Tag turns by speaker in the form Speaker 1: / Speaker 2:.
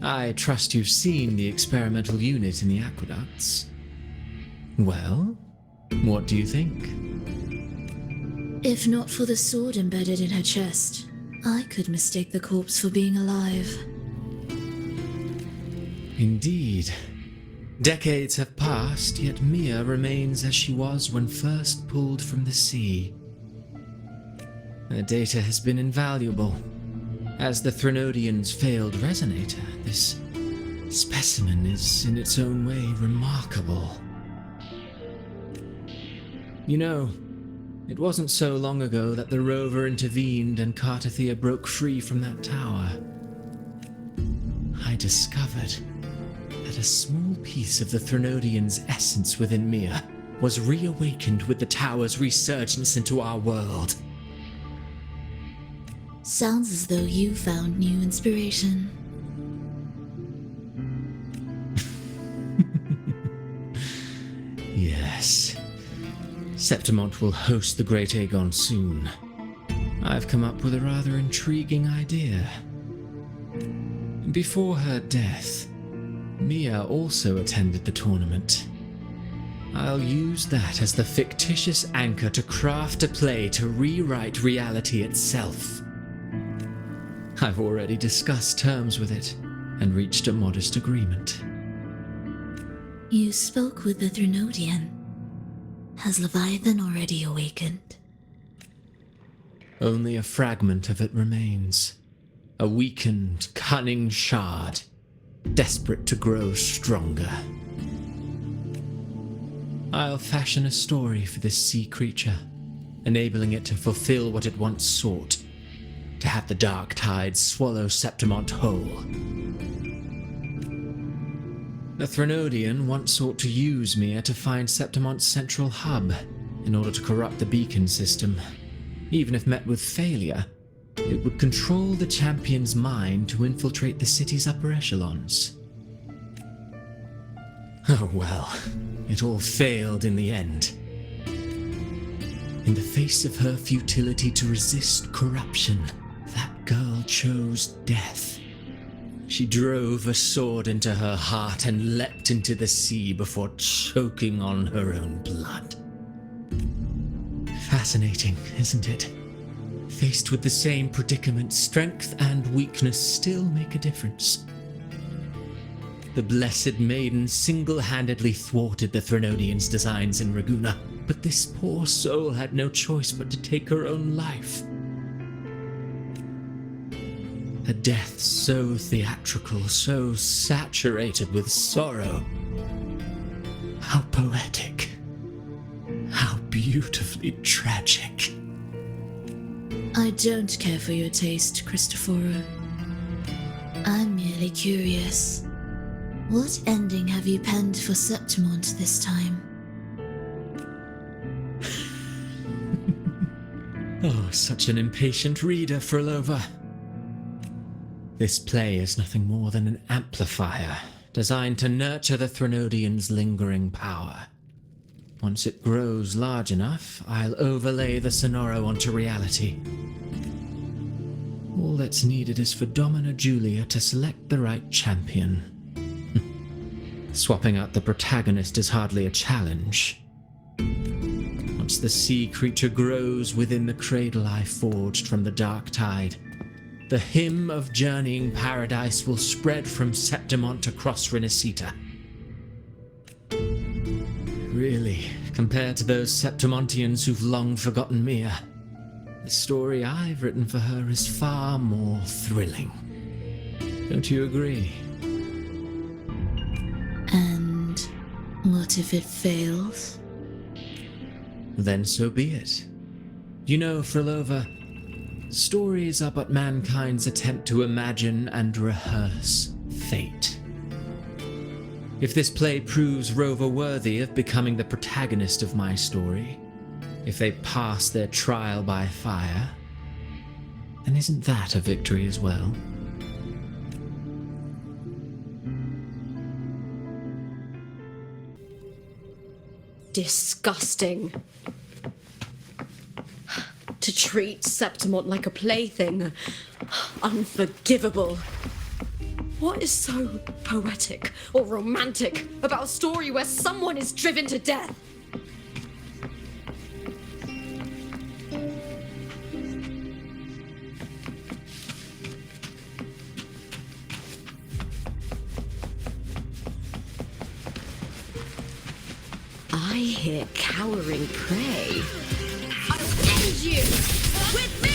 Speaker 1: I trust you've seen the experimental unit in the aqueducts. Well, what do you think?
Speaker 2: If not for the sword embedded in her chest, I could mistake the corpse for being alive.
Speaker 1: Indeed. Decades have passed, yet Mia remains as she was when first pulled from the sea. Her data has been invaluable. As the Threnodian's failed resonator, this specimen is in its own way remarkable. You know, it wasn't so long ago that the rover intervened and Cartathea broke free from that tower. I discovered that a small piece of the Threnodian's essence within Mia was reawakened with the tower's resurgence into our world.
Speaker 2: Sounds as though you found new inspiration.
Speaker 1: Yes. Septimont will host the Great Aegon soon. I've come up with a rather intriguing idea. Before her death, Mia also attended the tournament. I'll use that as the fictitious anchor to craft a play to rewrite reality itself. I've already discussed terms with it and reached a modest agreement.
Speaker 2: You spoke with the Threnodian. Has Leviathan already awakened?
Speaker 1: Only a fragment of it remains. A weakened, cunning shard, desperate to grow stronger. I'll fashion a story for this sea creature, enabling it to fulfill what it once sought, to have the dark tides swallow Septimont whole. The Threnodian once sought to use Mia to find Septimont's central hub in order to corrupt the beacon system. Even if met with failure, it would control the champion's mind to infiltrate the city's upper echelons. Oh well, it all failed in the end. In the face of her futility to resist corruption, that girl chose death. She drove a sword into her heart and leapt into the sea before choking on her own blood. Fascinating, isn't it? Faced with the same predicament, strength and weakness still make a difference. The Blessed Maiden single-handedly thwarted the Threnodian's designs in Raguna, but this poor soul had no choice but to take her own life. A death so theatrical, so saturated with sorrow. How poetic. How beautifully tragic.
Speaker 2: I don't care for your taste, Cristoforo. I'm merely curious. What ending have you penned for Septimont this time?
Speaker 1: Oh, such an impatient reader, Phrolova. This play is nothing more than an amplifier designed to nurture the Threnodian's lingering power. Once it grows large enough, I'll overlay the Sonoro onto reality. All that's needed is for Domina Julia to select the right champion. Swapping out the protagonist is hardly a challenge. Once the sea creature grows within the cradle I forged from the dark tide, the hymn of journeying paradise will spread from Septimont across Renacita. Really, compared to those Septimontians who've long forgotten Mia, the story I've written for her is far more thrilling. Don't you agree?
Speaker 2: And what if it fails?
Speaker 1: Then so be it. You know, Phrolova, stories are but mankind's attempt to imagine and rehearse fate. If this play proves Rover worthy of becoming the protagonist of my story, if they pass their trial by fire, then isn't that a victory as well?
Speaker 3: Disgusting. To treat Septimont like a plaything. Unforgivable. What is so poetic or romantic about a story where someone is driven to death?
Speaker 4: I hear cowering prey.
Speaker 3: I'll end you with me!